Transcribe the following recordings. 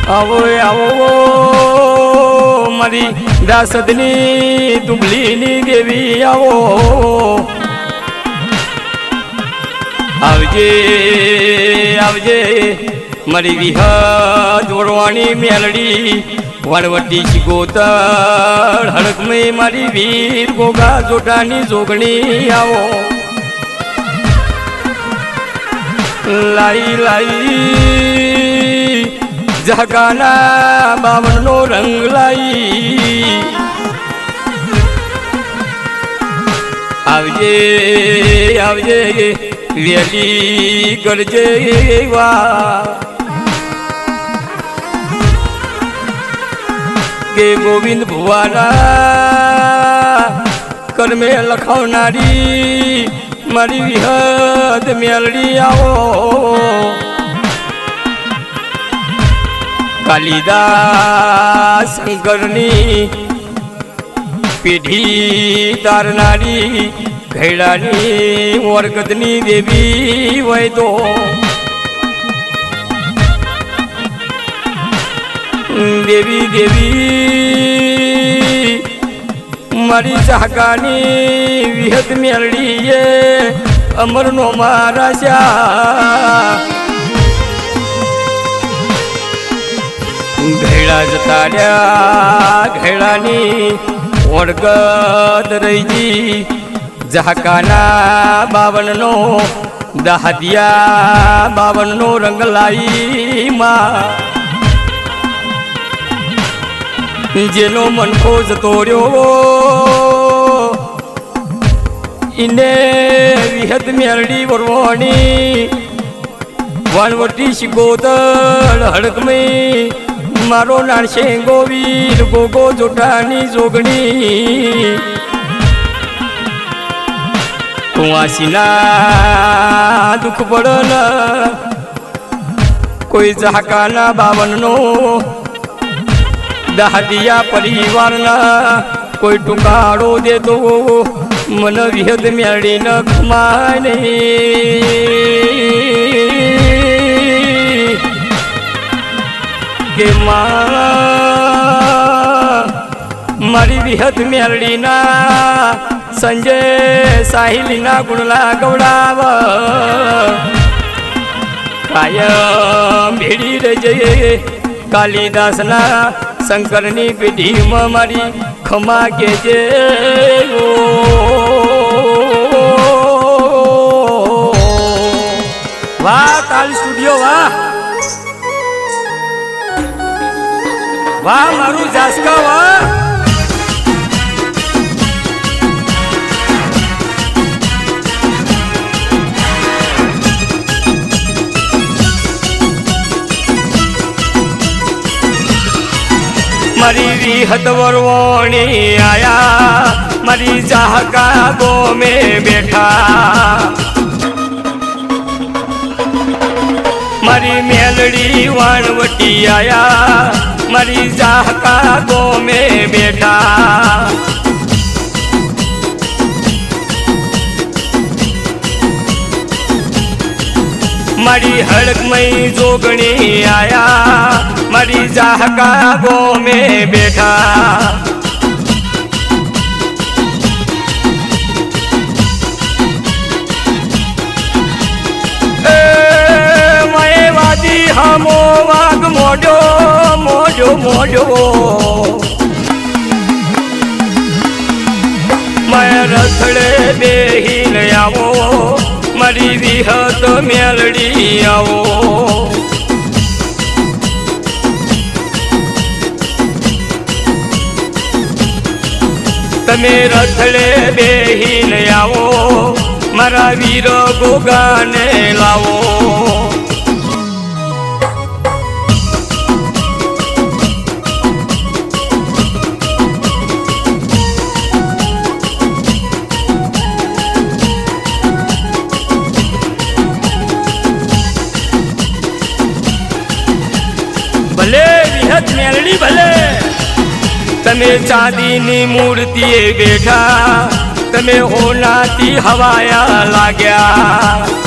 આવો આવો મારી દાસદની તુબલીની દેવી આવો આવજે આવજે મારી વિહદ વરવાણી મેલડી વણવટી શિગોતર હડકમય મારી વીર ગોગા જોટાની જોગણી આવો લાઈ લાઈ જગાના બાવનનો રંગ લાઈ આવજે આવજે વેલી કરજે વા કે ગોવિંદ ભુવાના કર્મે લખાવનારી મારી વિહદ મેલડી આવો કાલિદાસ શંકરની પેઢી તારનારી ઘેડાની વરગદની દેવી હોય તો દેવી દેવી મારી ચાકાની વિહદ મેલડીએ અમરનો મારા શ્યા ઘેડા જતા રહ્યા ઘેડાની વળગત રહીજી ઝાકાના બાવનનો દહાદિયા બાવનનો રંગ લાઈ માં જેનો મનખો જતો રહ્યો ઇને વિહદ મેરડી વરવાણી વણવટી શિગોતર હડકમય મારો નાણશે ગોવીર ગોગો જોટાની જોગણી કુંવાસીના દુઃખ પડન કોઈ ઝાકાના બાવનનો દહાદિયા પરિવારના કોઈ ટુકાડો દેતો મન વિહદ મેળી ન ખમાય નહીં કે મારી વિહદ મેળડીના સંજય સાહિલીના ગુણલા ગવડાવ કાયમ ભેડી રહેજે કાલિદાસના શંકરની પેઢીમાં મારી ખમા કેજે વાહ કાલ સ્ટુડિયો વાહ વાહ મારું જાસકા વાહ મારી વિહદ વરવાણી આયા મારી ચાહકા ગોમે બેઠા મારી મેલડી વાણવટી આયા મારી ચાહકા ગોમે બેઠા મારી હડકમય જોગણી આયા મારી ચાહકા ગોમે બેઠા વાદી હમો વાગ મોજો મોજો મોજો મેં રથડે બેહીને આવો મારી વિહદ મેલડી આવો તમે રથડે બેહીને આવો મારા વીર ગોગાને લાવો ભલે વિહદ મેલડી ભલે તમે ચાંદીની મૂર્તિએ બેઠા તમે હોનાથી હવાયા લાગ્યા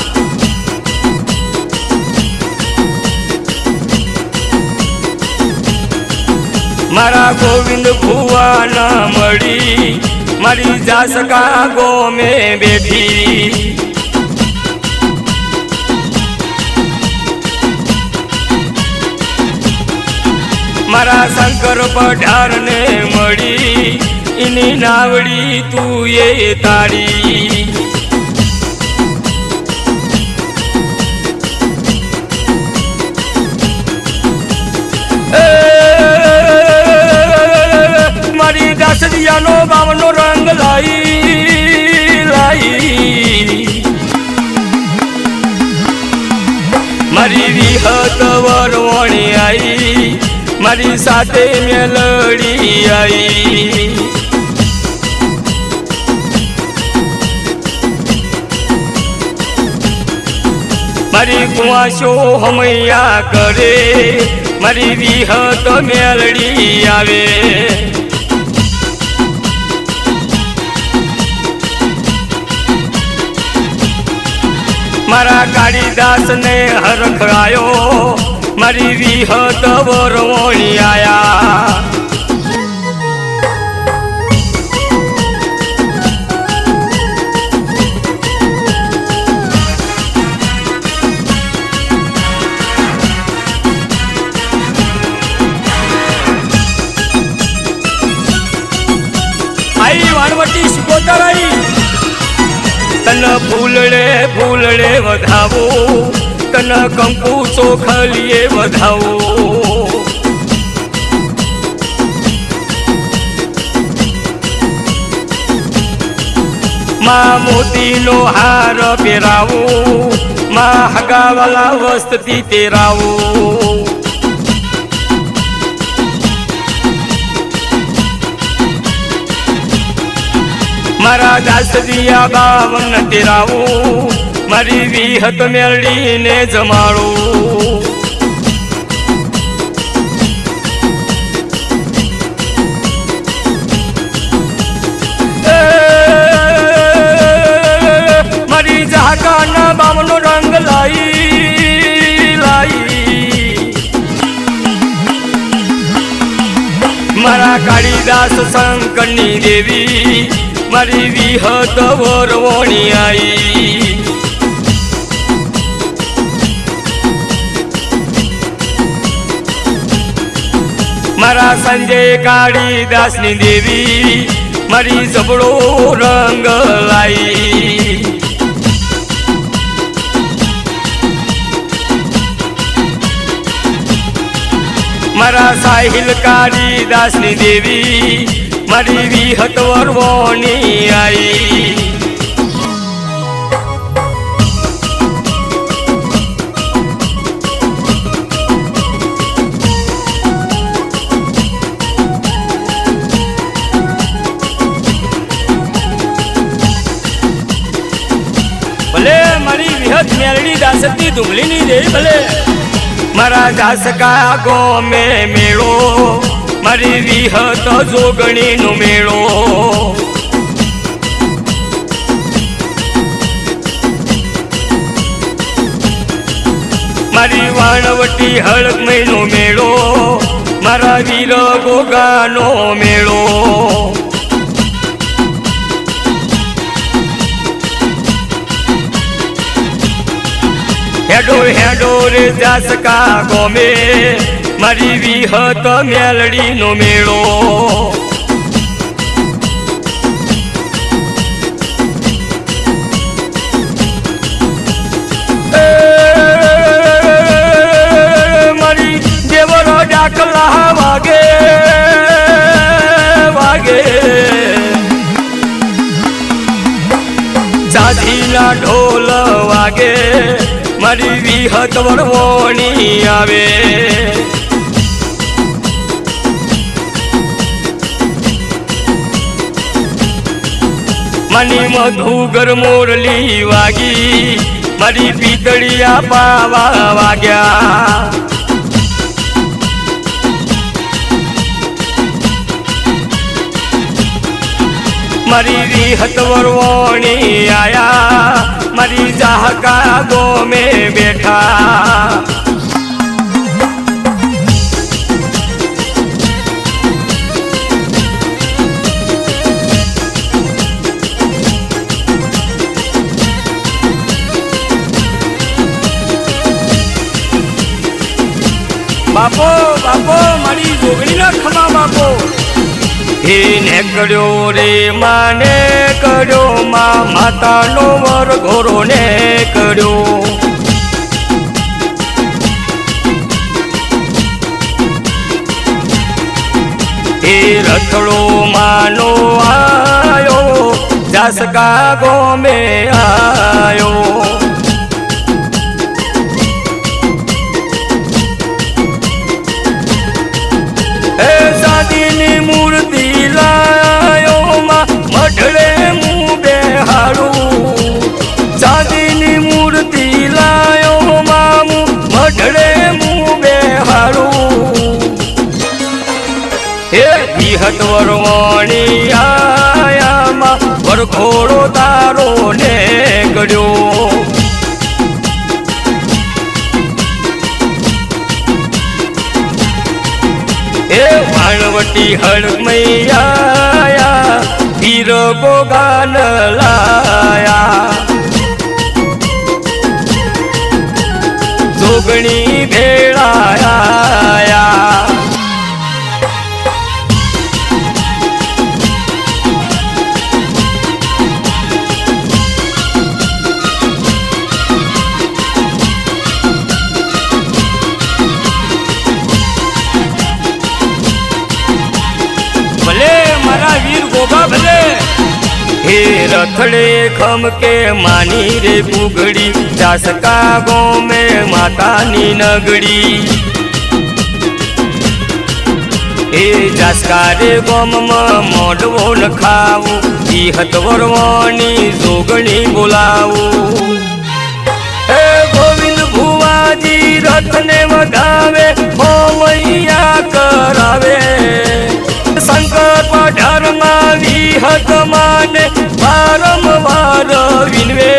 मारा गोविंद भुआ न मड़ी मारी जासका गो में बैठी मारा शंकर पठार ने मड़ी इनी नावड़ी तू ये तारी मारी दास दिया नो बावनो रंग लाई लाई मारी विहत वरवणी आई मारी साथे मेलड़ी आई मारी कुआशो हमैया करे मारी विहत मेलड़ी आवे मारा कालिदास ने हरखायो मारी विहत वरवणी आया आई वाणवटी सुकोतराई तन फूलड़े फूलड़े वधावो तन कंकु चोखलिए वधावो मां मोती नो हार पेरावो मां हगावाला वस्ती तेरावो मारा दास दिया बावन तेरावो मारी विहत मेलड़ी ने जमाड़ो मारी जहाका न बावनो रंग लाई लाई मारा कालिदास शंकरनी देवी मारी विहत वरवणी आई मारा संजय कालिदास नी देवी मारी जबड़ो रंग लाई मारा साहिल कालिदास नी देवी मारी विहत वरवणी आई भले मारी विहत मेलड़ी दासती दुमली नी दे भले मारा दासका गो में मेड़ो मारी विहत जोगणी नो मेड़ो मारी वाणवटी हड़क महीनो मेड़ो मारा वीर गोगानो मेड़ो हेडो हेडो रे जासका गो में मारी विहत मेलड़ी नो मेड़ो मारी देवरो डाकला वागे वागे चांदीना ढोल वागे मारी विहत वरवणी आवे मनी मधुगर मोरली वागी मारी पीतड़िया पावा वाग्या मारी विहत वरवणी आया मारी जहाका गो में बैठा બાપો બાપો મારી જોગણીના ખમા બાપો એને કર્યો રે માને કર્યો માં માતાનો વર ઘોરો ને કર્યો એ રથડો માનો આયો જાસકા ગોમે આયો એ સાદીની મૂર્તિ લાયો માં મઢડે મું બેહાડું સાદીની મૂર્તિ લાયો માં મઢડે મું બેહાડું હે વિહત વરવાણી આયામાં વરઘોડો તારો ને કર્યો એ વાણવટી હળમૈયા વીર ગોગાન લાયા જોગણી ભેળાયા हे रथड़े खम के मानी रे पुगड़ी जासका गाँव में माता नी नगड़ी हे जासका रे गाँव में मोडवो न खाऊ विहत वरवानी जोगणी बोलाऊ हे गोविंद भुवाजी रथ ने वधावे हो मैया करावे संकट पढ़र विहत माने वारंवार विनवे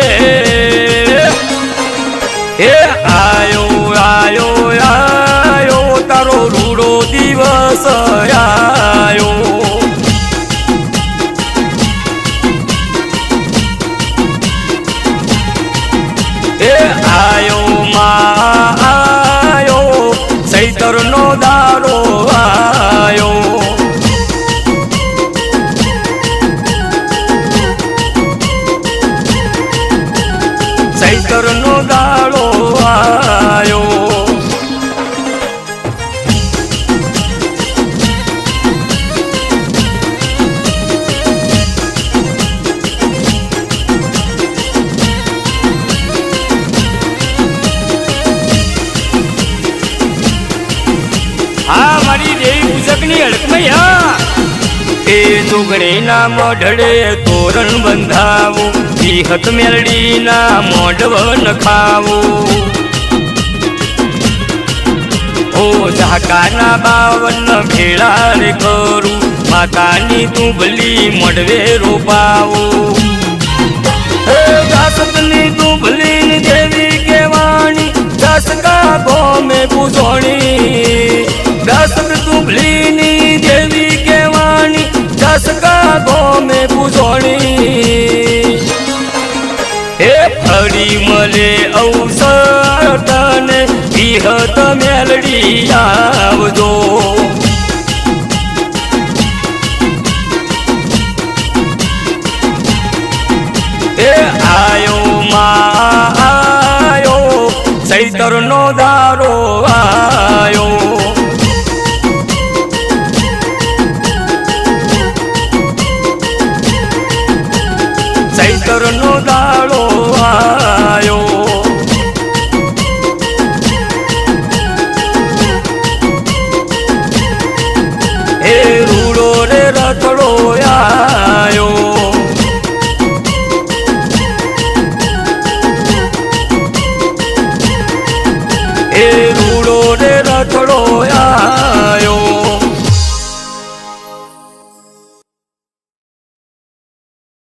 हे आयो आयो आयो तारो रूड़ो दिवस आयो हे आयो माँ आयो सैतर नो दारो आयो સૈતરનો દાડો આયો હા મારી દેવી પૂજકની અડકમૈયા એ જોગણીના મોઢડે તોરણ બંધાવું વિહત મેલડીના મોઢવ નખાવું ઓ ઝાકાના 52 ભેળા રે કરું માતાની તુંબલી મોઢવે રોપાવું હે જાસકની તુંબલીની દેવી કેવાણી જાસકા ગોમે પૂજોણી જાસક તુંબલીની દેવી કેવાણી જાસકા ગોમે પૂજોણી हे फरी मले अवसर तने विहत मेलड़ी